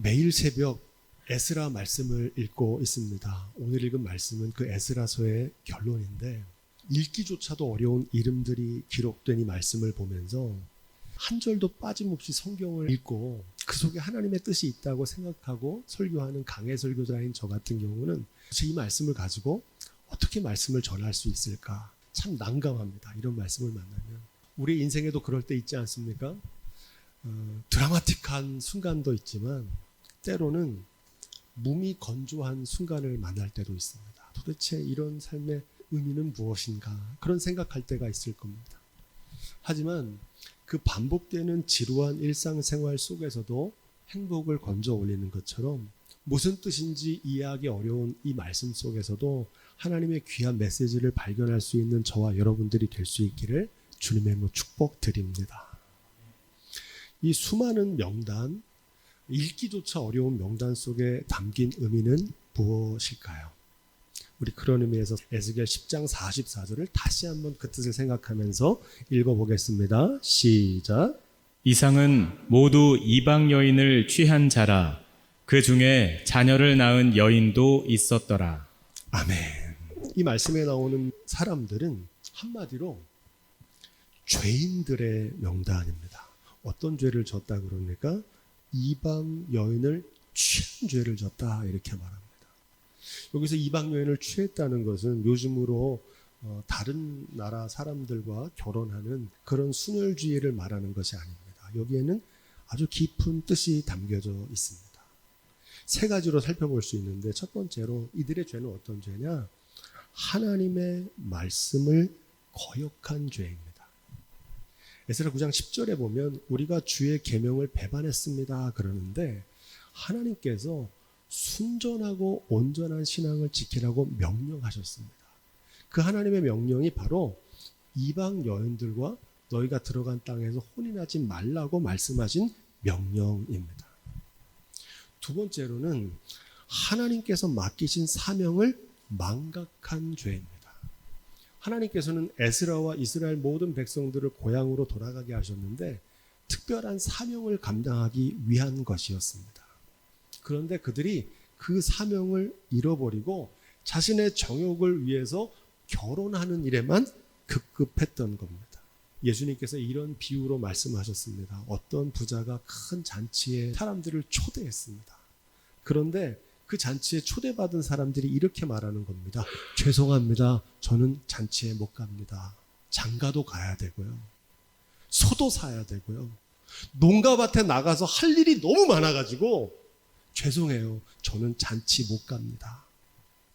매일 새벽 에스라 말씀을 읽고 있습니다. 오늘 읽은 말씀은 그 에스라서의 결론인데 읽기조차도 어려운 이름들이 기록된 이 말씀을 보면서 한 절도 빠짐없이 성경을 읽고 그 속에 하나님의 뜻이 있다고 생각하고 설교하는 강해 설교자인 저 같은 경우는 이 말씀을 가지고 어떻게 말씀을 전할 수 있을까 참 난감합니다. 이런 말씀을 만나면 우리 인생에도 그럴 때 있지 않습니까? 드라마틱한 순간도 있지만 때로는 몸이 건조한 순간을 만날 때도 있습니다. 도대체 이런 삶의 의미는 무엇인가 그런 생각할 때가 있을 겁니다. 하지만 그 반복되는 지루한 일상생활 속에서도 행복을 건져 올리는 것처럼 무슨 뜻인지 이해하기 어려운 이 말씀 속에서도 하나님의 귀한 메시지를 발견할 수 있는 저와 여러분들이 될 수 있기를 주님의 이름으로 축복드립니다. 이 수많은 명단, 읽기조차 어려운 명단 속에 담긴 의미는 무엇일까요? 우리 그런 의미에서 에스겔 10장 44절을 다시 한번 그 뜻을 생각하면서 읽어보겠습니다. 시작. 이상은 모두 이방 여인을 취한 자라. 그 중에 자녀를 낳은 여인도 있었더라. 아멘. 이 말씀에 나오는 사람들은 한마디로 죄인들의 명단입니다. 어떤 죄를 졌다 그러니까 이방 여인을 취한 죄를 졌다 이렇게 말합니다. 여기서 이방 여인을 취했다는 것은 요즘으로 다른 나라 사람들과 결혼하는 그런 순혈주의를 말하는 것이 아닙니다. 여기에는 아주 깊은 뜻이 담겨져 있습니다. 세 가지로 살펴볼 수 있는데 첫 번째로 이들의 죄는 어떤 죄냐? 하나님의 말씀을 거역한 죄입니다. 에스라 9장 10절에 보면 우리가 주의 계명을 배반했습니다 그러는데 하나님께서 순전하고 온전한 신앙을 지키라고 명령하셨습니다. 그 하나님의 명령이 바로 이방 여인들과 너희가 들어간 땅에서 혼인하지 말라고 말씀하신 명령입니다. 두 번째로는 하나님께서 맡기신 사명을 망각한 죄입니다. 하나님께서는 에스라와 이스라엘 모든 백성들을 고향으로 돌아가게 하셨는데 특별한 사명을 감당하기 위한 것이었습니다. 그런데 그들이 그 사명을 잃어버리고 자신의 정욕을 위해서 결혼하는 일에만 급급했던 겁니다. 예수님께서 이런 비유로 말씀하셨습니다. 어떤 부자가 큰 잔치에 사람들을 초대했습니다. 그런데 그 잔치에 초대받은 사람들이 이렇게 말하는 겁니다. 죄송합니다. 저는 잔치에 못 갑니다. 장가도 가야 되고요. 소도 사야 되고요. 농가밭에 나가서 할 일이 너무 많아가지고 죄송해요. 저는 잔치 못 갑니다.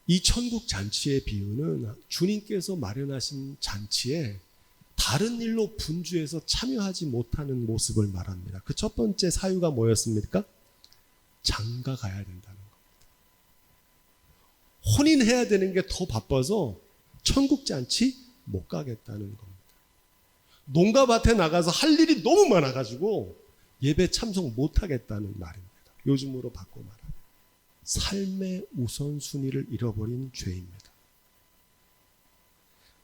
이 천국 잔치의 비유는 주님께서 마련하신 잔치에 다른 일로 분주해서 참여하지 못하는 모습을 말합니다. 그 첫 번째 사유가 뭐였습니까? 장가 가야 된다는 겁니다. 혼인해야 되는 게 더 바빠서 천국 잔치 못 가겠다는 겁니다. 농가밭에 나가서 할 일이 너무 많아가지고 예배 참석 못 하겠다는 말입니다. 요즘으로 바꿔 말하면 삶의 우선순위를 잃어버린 죄입니다.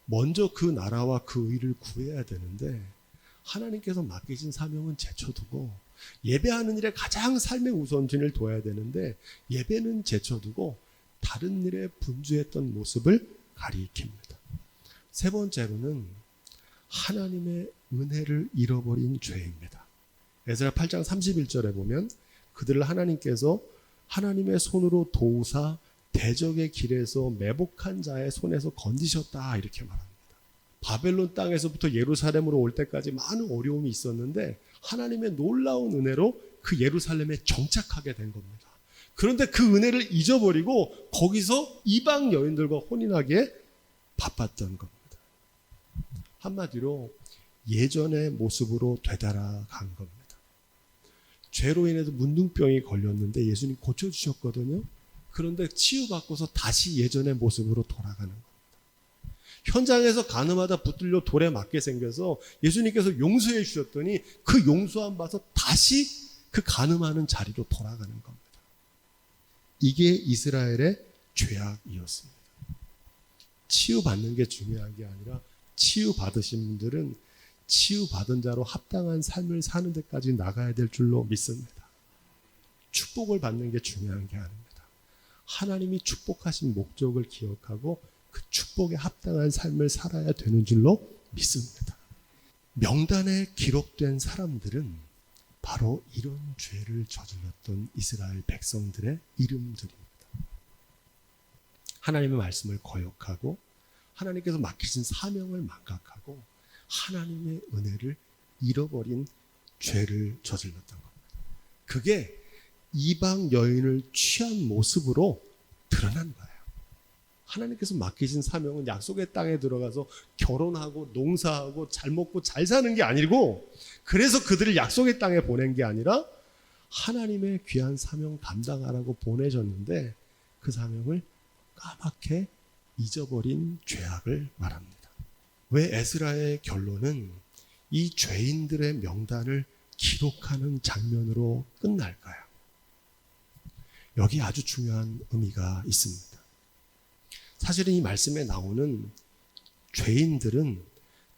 먼저 그 나라와 그 의를 구해야 되는데 하나님께서 맡기신 사명은 제쳐두고 예배하는 일에 가장 삶의 우선순위를 둬야 되는데 예배는 제쳐두고 다른 일에 분주했던 모습을 가리킵니다. 세 번째로는 하나님의 은혜를 잃어버린 죄입니다. 에스라 8장 31절에 보면 그들을 하나님께서 하나님의 손으로 도우사 대적의 길에서 매복한 자의 손에서 건지셨다 이렇게 말합니다. 바벨론 땅에서부터 예루살렘으로 올 때까지 많은 어려움이 있었는데 하나님의 놀라운 은혜로 그 예루살렘에 정착하게 된 겁니다. 그런데 그 은혜를 잊어버리고 거기서 이방 여인들과 혼인하기에 바빴던 겁니다. 한마디로 예전의 모습으로 되돌아간 겁니다. 죄로 인해서 문둥병이 걸렸는데 예수님 고쳐주셨거든요. 그런데 치유받고서 다시 예전의 모습으로 돌아가는 겁니다. 현장에서 가늠하다 붙들려 돌에 맞게 생겨서 예수님께서 용서해 주셨더니 그 용서함 받아서 다시 그 가늠하는 자리로 돌아가는 겁니다. 이게 이스라엘의 죄악이었습니다. 치유받는 게 중요한 게 아니라 치유받으신 분들은 치유받은 자로 합당한 삶을 사는 데까지 나가야 될 줄로 믿습니다. 축복. 축복을 받는 게 중요한 게 아닙니다. 하나님이 축복하신 목적을 기억하고 그 축복에 합당한 삶을 살아야 되는 줄로 믿습니다. 명단에 기록된 사람들은 바로 이런 죄를 저질렀던 이스라엘 백성들의 이름들입니다. 하나님의 말씀을 거역하고 하나님께서 맡기신 사명을 망각하고 하나님의 은혜를 잃어버린 죄를 저질렀던 겁니다. 그게 이방 여인을 취한 모습으로 드러난 거예요. 하나님께서 맡기신 사명은 약속의 땅에 들어가서 결혼하고 농사하고 잘 먹고 잘 사는 게 아니고, 그래서 그들을 약속의 땅에 보낸 게 아니라 하나님의 귀한 사명 감당하라고 보내셨는데 그 사명을 까맣게 잊어버린 죄악을 말합니다. 왜 에스라의 결론은 이 죄인들의 명단을 기록하는 장면으로 끝날까요? 여기 아주 중요한 의미가 있습니다. 사실은 이 말씀에 나오는 죄인들은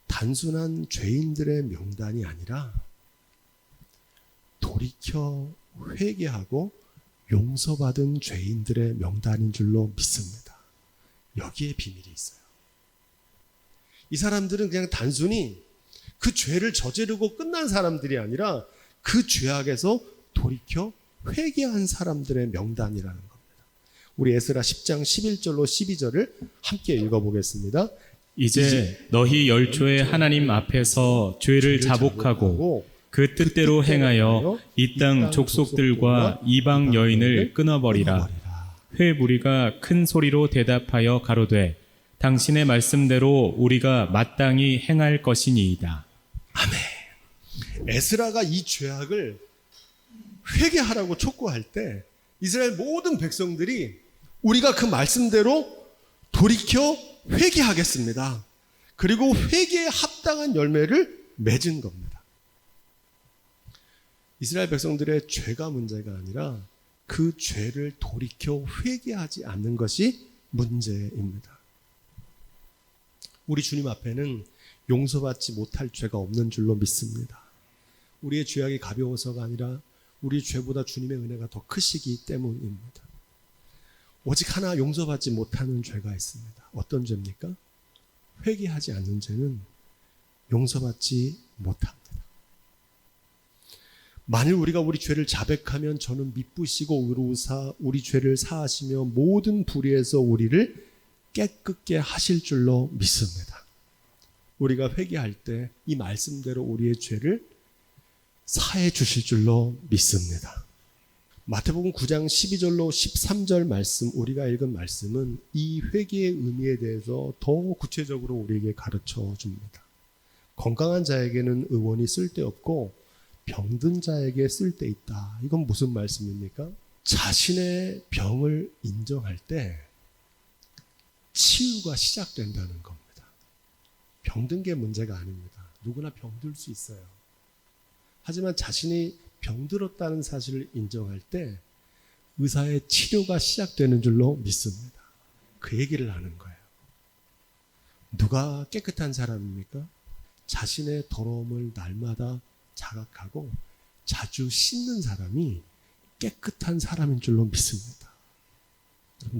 단순한 죄인들의 명단이 아니라 돌이켜 회개하고 용서받은 죄인들의 명단인 줄로 믿습니다. 여기에 비밀이 있어요. 이 사람들은 그냥 단순히 그 죄를 저지르고 끝난 사람들이 아니라 그 죄악에서 돌이켜 회개한 사람들의 명단이라는 겁니다. 우리 에스라 10장 11절로 12절을 함께 읽어보겠습니다. 이제 너희 열조의 하나님 앞에서 죄를 자복하고 그 뜻대로 행하여 이 땅 족속들과 이방 여인을 끊어버리라. 회 무리가 큰 소리로 대답하여 가로되 당신의 말씀대로 우리가 마땅히 행할 것이니이다. 아멘. 에스라가 이 죄악을 회개하라고 촉구할 때 이스라엘 모든 백성들이 우리가 그 말씀대로 돌이켜 회개하겠습니다. 그리고 회개에 합당한 열매를 맺은 겁니다. 이스라엘 백성들의 죄가 문제가 아니라 그 죄를 돌이켜 회개하지 않는 것이 문제입니다. 우리 주님 앞에는 용서받지 못할 죄가 없는 줄로 믿습니다. 우리의 죄악이 가벼워서가 아니라 우리 죄보다 주님의 은혜가 더 크시기 때문입니다. 오직 하나 용서받지 못하는 죄가 있습니다. 어떤 죄입니까? 회개하지 않는 죄는 용서받지 못합니다. 만일 우리가 우리 죄를 자백하면 저는 미쁘시고 의로우사 우리 죄를 사하시며 모든 불의에서 우리를 깨끗게 하실 줄로 믿습니다. 우리가 회개할 때 이 말씀대로 우리의 죄를 사해 주실 줄로 믿습니다. 마태복음 9장 12절로 13절 말씀, 우리가 읽은 말씀은 이 회개의 의미에 대해서 더 구체적으로 우리에게 가르쳐 줍니다. 건강한 자에게는 의원이 쓸데없고 병든 자에게 쓸데있다. 이건 무슨 말씀입니까? 자신의 병을 인정할 때 치유가 시작된다는 겁니다. 병든 게 문제가 아닙니다. 누구나 병들 수 있어요. 하지만 자신이 병들었다는 사실을 인정할 때 의사의 치료가 시작되는 줄로 믿습니다. 그 얘기를 하는 거예요. 누가 깨끗한 사람입니까? 자신의 더러움을 날마다 자각하고 자주 씻는 사람이 깨끗한 사람인 줄로 믿습니다.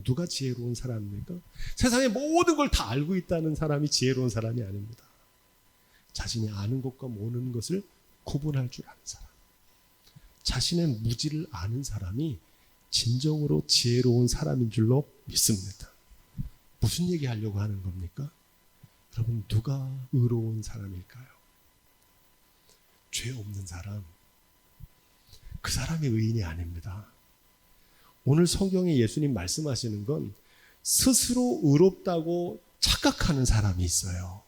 누가 지혜로운 사람입니까? 세상의 모든 걸 다 알고 있다는 사람이 지혜로운 사람이 아닙니다. 자신이 아는 것과 모르는 것을 구분할 줄 아는 사람. 자신의 무지를 아는 사람이 진정으로 지혜로운 사람인 줄로 믿습니다. 무슨 얘기 하려고 하는 겁니까? 여러분, 누가 의로운 사람일까요? 죄 없는 사람. 그 사람이 의인이 아닙니다. 오늘 성경에 예수님 말씀하시는 건 스스로 의롭다고 착각하는 사람이 있어요.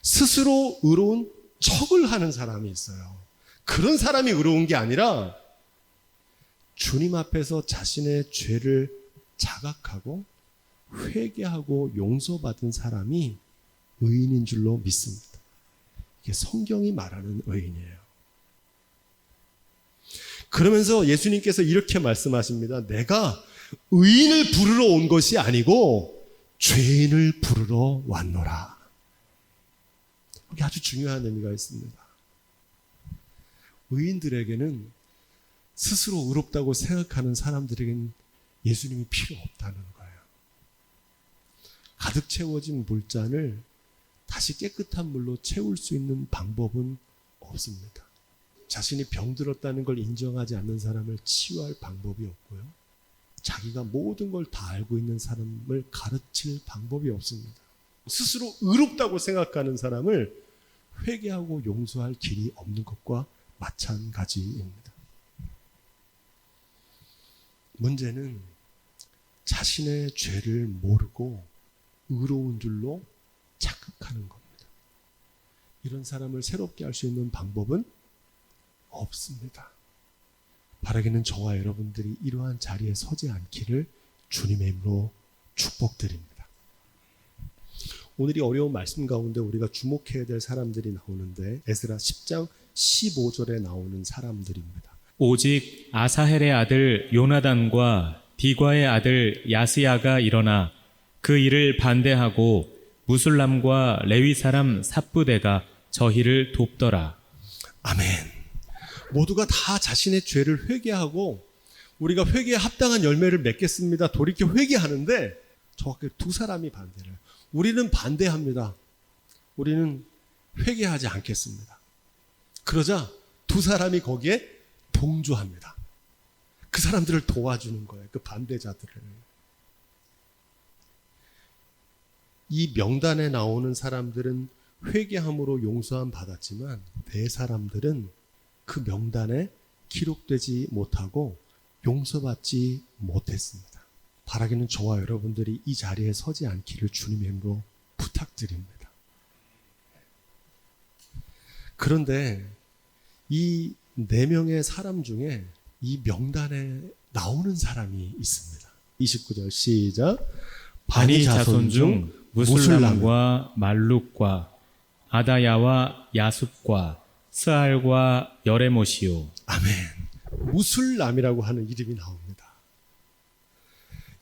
스스로 의로운 척을 하는 사람이 있어요. 그런 사람이 의로운 게 아니라 주님 앞에서 자신의 죄를 자각하고 회개하고 용서받은 사람이 의인인 줄로 믿습니다. 이게 성경이 말하는 의인이에요. 그러면서 예수님께서 이렇게 말씀하십니다. 내가 의인을 부르러 온 것이 아니고 죄인을 부르러 왔노라. 여기 아주 중요한 의미가 있습니다. 의인들에게는 스스로 의롭다고 생각하는 사람들에겐 예수님이 필요 없다는 거예요. 가득 채워진 물잔을 다시 깨끗한 물로 채울 수 있는 방법은 없습니다. 자신이 병들었다는 걸 인정하지 않는 사람을 치유할 방법이 없고요. 자기가 모든 걸 다 알고 있는 사람을 가르칠 방법이 없습니다. 스스로 의롭다고 생각하는 사람을 회개하고 용서할 길이 없는 것과 마찬가지입니다. 문제는 자신의 죄를 모르고 의로운 줄로 착각하는 겁니다. 이런 사람을 새롭게 할 수 있는 방법은 없습니다. 바라기는 저와 여러분들이 이러한 자리에 서지 않기를 주님의 이름으로 축복드립니다. 오늘이 어려운 말씀 가운데 우리가 주목해야 될 사람들이 나오는데 에스라 10장 15절에 나오는 사람들입니다. 오직 아사헬의 아들 요나단과 디과의 아들 야스야가 일어나 그 일을 반대하고 무술람과 레위 사람 삽부대가 저희를 돕더라. 아멘. 모두가 다 자신의 죄를 회개하고 우리가 회개에 합당한 열매를 맺겠습니다. 돌이켜 회개하는데 정확히 두 사람이 반대를 해요. 우리는 반대합니다. 우리는 회개하지 않겠습니다. 그러자 두 사람이 거기에 동조합니다. 그 사람들을 도와주는 거예요. 그 반대자들을. 이 명단에 나오는 사람들은 회개함으로 용서함 받았지만 네 사람들은 그 명단에 기록되지 못하고 용서받지 못했습니다. 바라기는 저와 여러분들이 이 자리에 서지 않기를 주님의 이름으로 부탁드립니다. 그런데 이 네 명의 사람 중에 이 명단에 나오는 사람이 있습니다. 29절 시작. 바니 자손 중 무술람과 말룩과 아다야와 야숫과 스알과 여레모시오. 아멘. 무술람이라고 하는 이름이 나옵니다.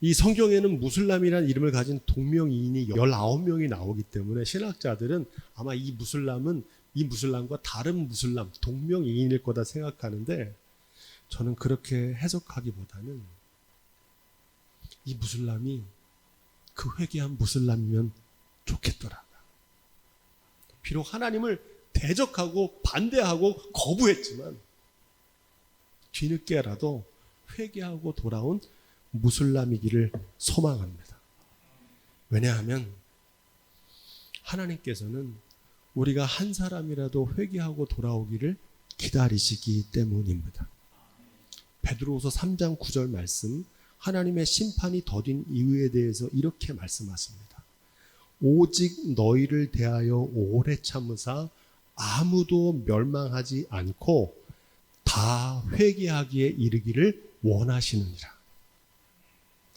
이 성경에는 무술람이라는 이름을 가진 동명이인이 19명이 나오기 때문에 신학자들은 아마 이 무술람과 다른 무술람, 동명이인일 거다 생각하는데 저는 그렇게 해석하기보다는 이 무술람이 그 회개한 무술람이면 좋겠더라. 비록 하나님을 대적하고 반대하고 거부했지만 뒤늦게라도 회개하고 돌아온 무술람이기를 소망합니다. 왜냐하면 하나님께서는 우리가 한 사람이라도 회개하고 돌아오기를 기다리시기 때문입니다. 베드로후서 3장 9절 말씀, 하나님의 심판이 더딘 이유에 대해서 이렇게 말씀하십니다. 오직 너희를 대하여 오래 참으사 아무도 멸망하지 않고 다 회개하기에 이르기를 원하시느니라.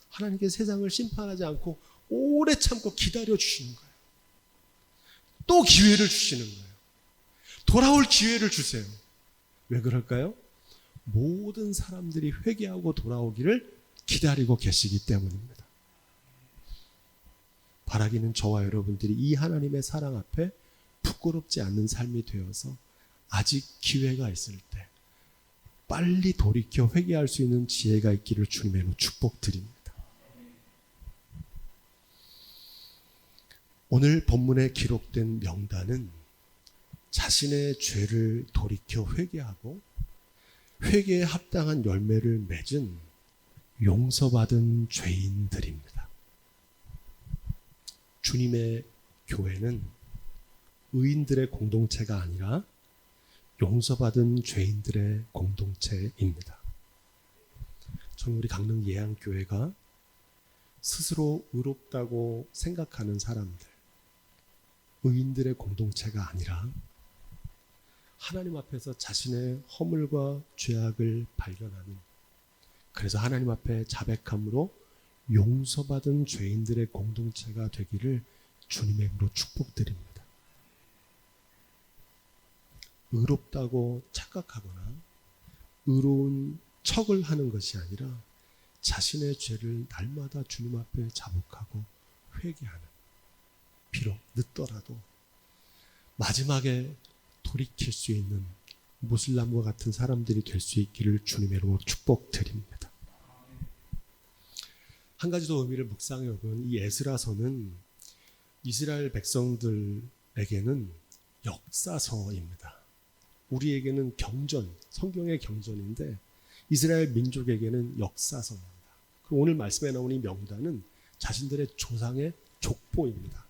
하나님께서 세상을 심판하지 않고 오래 참고 기다려 주시는 거예요. 또 기회를 주시는 거예요. 돌아올 기회를 주세요. 왜 그럴까요? 모든 사람들이 회개하고 돌아오기를 기다리고 계시기 때문입니다. 바라기는 저와 여러분들이 이 하나님의 사랑 앞에 부끄럽지 않는 삶이 되어서 아직 기회가 있을 때 빨리 돌이켜 회개할 수 있는 지혜가 있기를 주님의 이름으로 축복드립니다. 오늘 본문에 기록된 명단은 자신의 죄를 돌이켜 회개하고 회개에 합당한 열매를 맺은 용서받은 죄인들입니다. 주님의 교회는 의인들의 공동체가 아니라 용서받은 죄인들의 공동체입니다. 저는 우리 강릉 예양교회가 스스로 의롭다고 생각하는 사람들, 의인들의 공동체가 아니라 하나님 앞에서 자신의 허물과 죄악을 발견하는, 그래서 하나님 앞에 자백함으로 용서받은 죄인들의 공동체가 되기를 주님의 이름으로 축복드립니다. 의롭다고 착각하거나 의로운 척을 하는 것이 아니라 자신의 죄를 날마다 주님 앞에 자복하고 회개하는, 비록 늦더라도 마지막에 돌이킬 수 있는 무슬람과 같은 사람들이 될 수 있기를 주님의 이름으로 축복드립니다. 한 가지 더 의미를 묵상해 보면 이 에스라서는 이스라엘 백성들에게는 역사서입니다. 우리에게는 경전, 성경의 경전인데 이스라엘 민족에게는 역사서입니다. 오늘 말씀에 나오는 이 명단은 자신들의 조상의 족보입니다.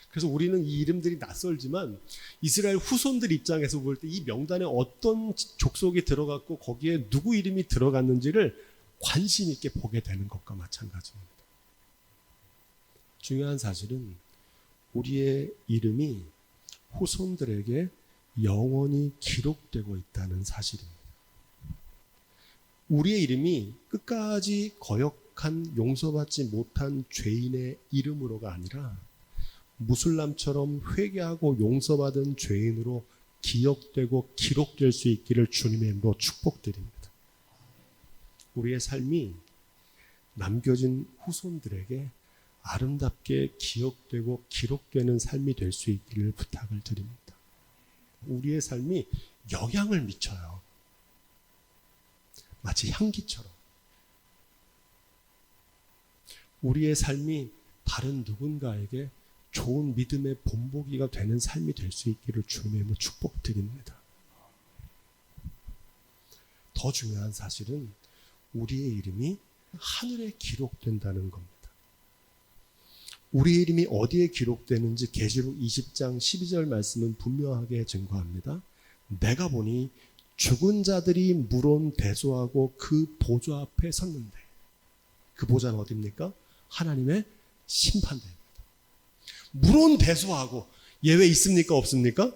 그래서 우리는 이 이름들이 낯설지만 이스라엘 후손들 입장에서 볼 때 이 명단에 어떤 족속이 들어갔고 거기에 누구 이름이 들어갔는지를 관심 있게 보게 되는 것과 마찬가지입니다. 중요한 사실은 우리의 이름이 후손들에게 영원히 기록되고 있다는 사실입니다. 우리의 이름이 끝까지 거역한 용서받지 못한 죄인의 이름으로가 아니라 무슬람처럼 회개하고 용서받은 죄인으로 기억되고 기록될 수 있기를 주님의 이름으로 축복드립니다. 우리의 삶이 남겨진 후손들에게 아름답게 기억되고 기록되는 삶이 될 수 있기를 부탁을 드립니다. 우리의 삶이 영향을 미쳐요. 마치 향기처럼. 우리의 삶이 다른 누군가에게 좋은 믿음의 본보기가 되는 삶이 될 수 있기를 주님의 이름으로 축복드립니다. 더 중요한 사실은 우리의 이름이 하늘에 기록된다는 겁니다. 우리의 이름이 어디에 기록되는지 계시록 20장 12절 말씀은 분명하게 증거합니다. 내가 보니 죽은 자들이 물론 대소하고 그 보좌 앞에 섰는데, 그 보좌는 어디입니까? 하나님의 심판대입니다. 물론 대소하고 예외 있습니까? 없습니까?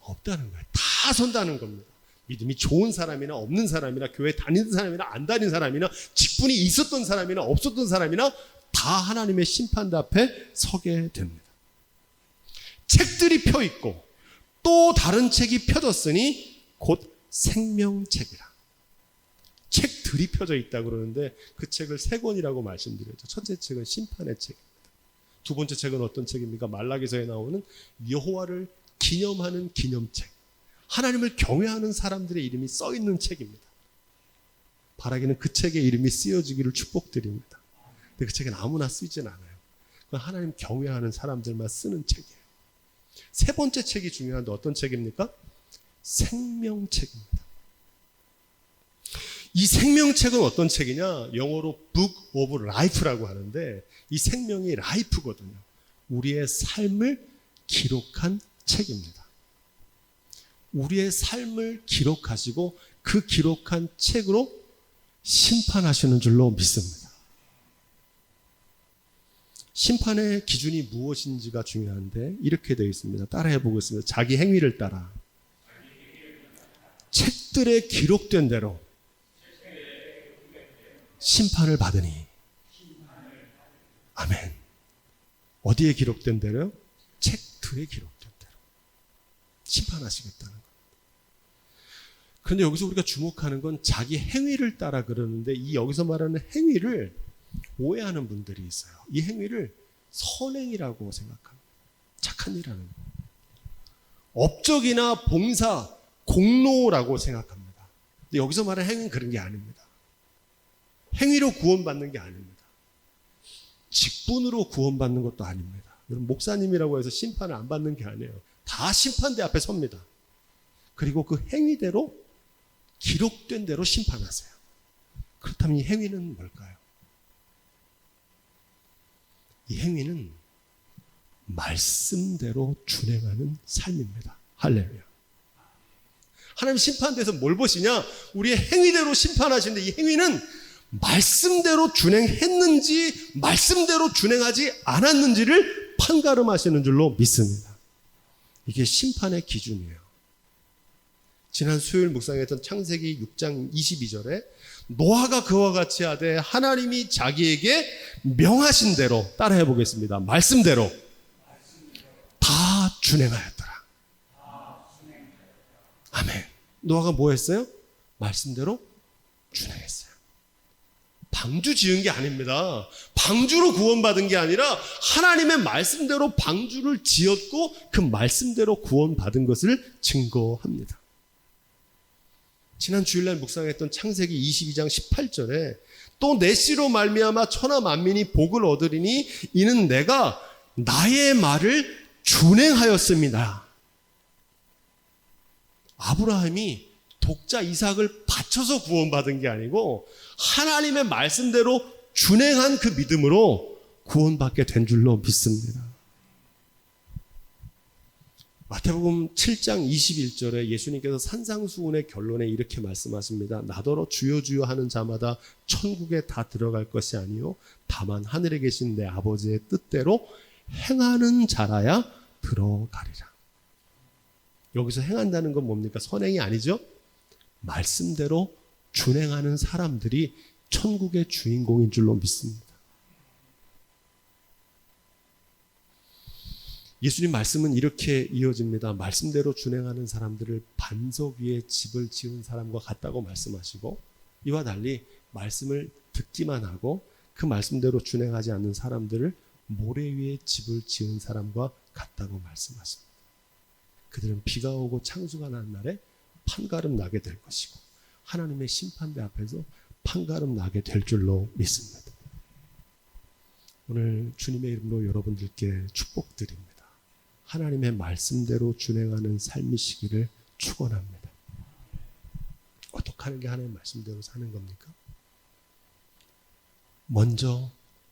없다는 거예요. 다 선다는 겁니다. 믿음이 좋은 사람이나 없는 사람이나 교회 다니는 사람이나 안 다니는 사람이나 직분이 있었던 사람이나 없었던 사람이나 다 하나님의 심판대 앞에 서게 됩니다. 책들이 펴 있고 또 다른 책이 펴졌으니 곧 생명책이라. 책들이 펴져 있다고 그러는데 그 책을 세 권이라고 말씀드렸죠. 첫째 책은 심판의 책입니다. 두 번째 책은 어떤 책입니까? 말라기서에 나오는 여호와를 기념하는 기념책. 하나님을 경외하는 사람들의 이름이 써 있는 책입니다. 바라기는 그 책에 이름이 쓰여지기를 축복드립니다. 근데 그 책은 아무나 쓰진 않아요. 그건 하나님 경외하는 사람들만 쓰는 책이에요. 세 번째 책이 중요한데 어떤 책입니까? 생명책입니다. 이 생명책은 어떤 책이냐? 영어로 Book of Life라고 하는데 이 생명이 라이프거든요. 우리의 삶을 기록한 책입니다. 우리의 삶을 기록하시고 그 기록한 책으로 심판하시는 줄로 믿습니다. 심판의 기준이 무엇인지가 중요한데 이렇게 되어 있습니다. 따라해 보겠습니다. 자기 행위를 따라 책들에 기록된 대로 심판을 받으니. 아멘. 어디에 기록된 대로요? 책들에 기록된 대로 심판하시겠다는 겁니다. 그런데 여기서 우리가 주목하는 건 자기 행위를 따라 그러는데 이 여기서 말하는 행위를 오해하는 분들이 있어요. 이 행위를 선행이라고 생각합니다. 착한 일 하는 거. 업적이나 봉사, 공로라고 생각합니다. 근데 여기서 말하는 행위는 그런 게 아닙니다. 행위로 구원받는 게 아닙니다. 직분으로 구원받는 것도 아닙니다. 여러분, 목사님이라고 해서 심판을 안 받는 게 아니에요. 다 심판대 앞에 섭니다. 그리고 그 행위대로 기록된 대로 심판하세요. 그렇다면 이 행위는 뭘까요? 이 행위는 말씀대로 준행하는 삶입니다. 할렐루야. 하나님 심판대에서 뭘 보시냐? 우리의 행위대로 심판하시는데 이 행위는 말씀대로 준행했는지 말씀대로 준행하지 않았는지를 판가름하시는 줄로 믿습니다. 이게 심판의 기준이에요. 지난 수요일 묵상했던 창세기 6장 22절에 노아가 그와 같이 하되 하나님이 자기에게 명하신 대로 따라해 보겠습니다. 말씀대로 다 준행하였더라. 아멘. 노아가 뭐 했어요? 말씀대로 준행했어요. 방주 지은 게 아닙니다. 방주로 구원받은 게 아니라 하나님의 말씀대로 방주를 지었고 그 말씀대로 구원받은 것을 증거합니다. 지난 주일날 묵상했던 창세기 22장 18절에 또 내 씨로 말미암아 천하 만민이 복을 얻으리니 이는 내가 나의 말을 준행하였습니다. 아브라함이 독자 이삭을 바쳐서 구원받은 게 아니고 하나님의 말씀대로 준행한 그 믿음으로 구원받게 된 줄로 믿습니다. 마태복음 7장 21절에 예수님께서 산상수훈의 결론에 이렇게 말씀하십니다. 나더러 주여 주여 하는 자마다 천국에 다 들어갈 것이 아니요 다만 하늘에 계신 내 아버지의 뜻대로 행하는 자라야 들어가리라. 여기서 행한다는 건 뭡니까? 선행이 아니죠? 말씀대로 준행하는 사람들이 천국의 주인공인 줄로 믿습니다. 예수님 말씀은 이렇게 이어집니다. 말씀대로 준행하는 사람들을 반석 위에 집을 지은 사람과 같다고 말씀하시고, 이와 달리 말씀을 듣기만 하고 그 말씀대로 준행하지 않는 사람들을 모래 위에 집을 지은 사람과 같다고 말씀하십니다. 그들은 비가 오고 창수가 난 날에 판가름 나게 될 것이고 하나님의 심판대 앞에서 판가름 나게 될 줄로 믿습니다. 오늘 주님의 이름으로 여러분들께 축복드립니다. 하나님의 말씀대로 준행하는 삶이시기를 축원합니다. 어떻게 하는 게 하나님의 말씀대로 사는 겁니까? 먼저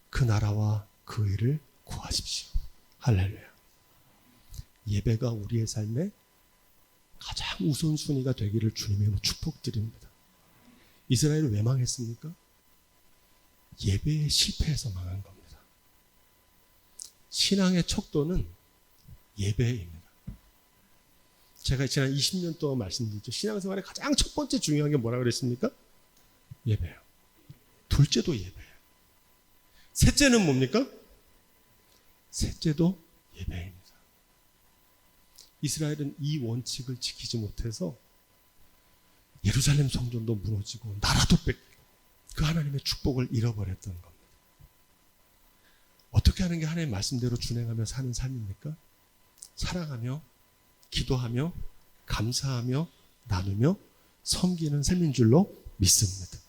그 나라와 그 의를 구하십시오. 할렐루야. 예배가 우리의 삶의 가장 우선순위가 되기를 주님의 축복드립니다. 이스라엘은 왜 망했습니까? 예배에 실패해서 망한 겁니다. 신앙의 척도는 예배입니다. 제가 지난 20년 동안 말씀드렸죠. 신앙생활의 가장 첫 번째 중요한 게 뭐라고 그랬습니까? 예배예요. 둘째도 예배예요. 셋째는 뭡니까? 셋째도 예배입니다. 이스라엘은 이 원칙을 지키지 못해서 예루살렘 성전도 무너지고 나라도 뺏기고 그 하나님의 축복을 잃어버렸던 겁니다. 어떻게 하는 게 하나님의 말씀대로 준행하며 사는 삶입니까? 사랑하며 기도하며 감사하며 나누며 섬기는 삶인 줄로 믿습니다.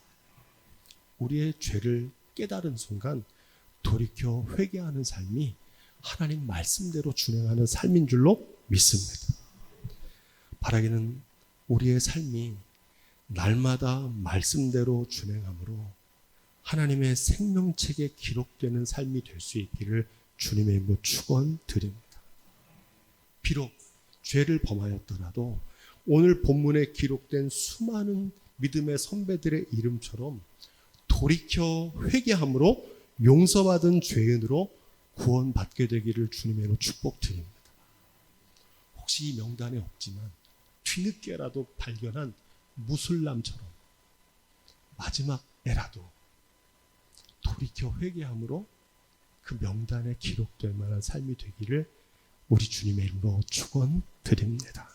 우리의 죄를 깨달은 순간 돌이켜 회개하는 삶이 하나님 말씀대로 준행하는 삶인 줄로 믿습니다. 바라기는 우리의 삶이 날마다 말씀대로 준행함으로 하나님의 생명책에 기록되는 삶이 될 수 있기를 주님의 이름으로 축원드립니다. 비록 죄를 범하였더라도 오늘 본문에 기록된 수많은 믿음의 선배들의 이름처럼 돌이켜 회개함으로 용서받은 죄인으로 구원받게 되기를 주님의 이름으로 축복드립니다. 혹시 이 명단에 없지만 뒤늦게라도 발견한 무술남처럼 마지막 애라도 돌이켜 회개함으로 그 명단에 기록될 만한 삶이 되기를 우리 주님의 이름으로 축원드립니다.